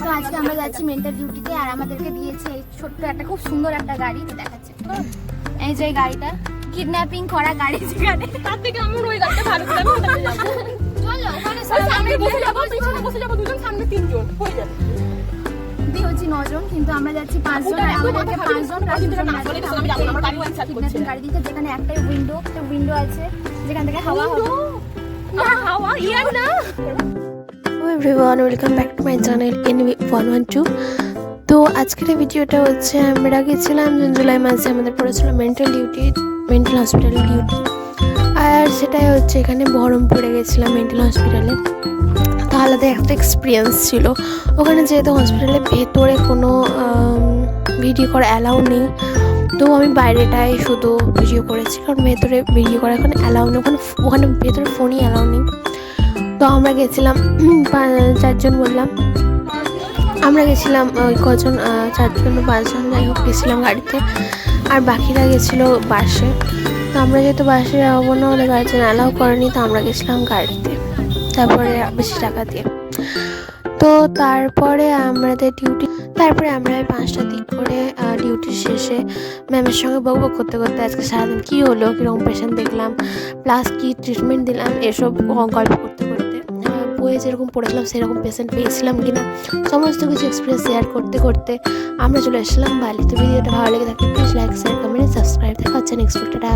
তো আজকে আমরা যাচ্ছি মেন্টাল ডিউটিতে, আর আমাদেরকে দিয়েছে এই ছোট্ট একটা খুব সুন্দর একটা গাড়ি দেখাচ্ছে। এই যে গাড়িটা কিডন্যাপিং করা গাড়ি, যেখানে তার থেকে আমার ওই গাড়িটা ভালো করে আমি ওটাতে যাবো। চলো ওখানে সামনে বসে যাবো, পিছনে বসে যাবো দুজন, সামনে তিনজন হয়ে যাবে। দিয়ে হচ্ছে 9 জন, কিন্তু আমরা যাচ্ছি 5 জন। আমাদেরকে 5 জন গাড়ি দিতে, যেখানে একটাই উইন্ডো আছে যেখান থেকে হাওয়া হবে। হাওয়া ইয়ার না। Hello everyone, welcome back to my channel NV112। তো আজকের ভিডিওটা হচ্ছে আমরা গেছিলাম জুলাই মাসে, আমাদের পড়েছিল মেন্টাল হসপিটাল ডিউটি, আর সেটাই হচ্ছে এখানে বহরমপুরে গেছিলাম মেন্টাল হসপিটালে। তো আলাদা একটা এক্সপিরিয়েন্স ছিল ওখানে, যেহেতু হসপিটালের ভেতরে কোনো ভিডিও করা অ্যালাউ নেই, তো আমি বাইরেটাই শুধু ভিডিও করেছি, কারণ ভেতরে ভিডিও করা এখন অ্যালাউ নেই, ওখানে ভেতরে ফোনই অ্যালাউ নেই। তো আমরা গেছিলাম 4 জন, বললাম আমরা গেছিলাম ওই কজন 4 জন 5 জন যাই হোক গেছিলাম গাড়িতে, আর বাকিরা গেছিলো বাসে। তো আমরা যেহেতু বাসে যাবো না, ওদের গার্জেন অ্যালাউ করেনি, তো আমরা গেছিলাম গাড়িতে, তারপরে বেশি টাকা দিয়ে। তো তারপরে আমরা 5টার দিক করে ডিউটি শেষে ম্যামের সঙ্গে বকবক করতে করতে আজকে সারাদিন কী হলো, কীরকম পেশেন্ট দেখলাম, প্লাস কী ট্রিটমেন্ট দিলাম, এসব গল্প করতে করতে বইয়ে যেরকম পড়েছিলাম সেরকম পেশেন্ট পেয়েছিলাম কিনা সমস্ত কিছু এক্সপিরিয়েন্স শেয়ার করতে করতে আমরা চলে এসেছিলাম বালি। তো ভিডিওটা ভালো লেগে থাকলে please like, share, comment, subscribe. দেখা হচ্ছে নেক্সট ভিডিওটা।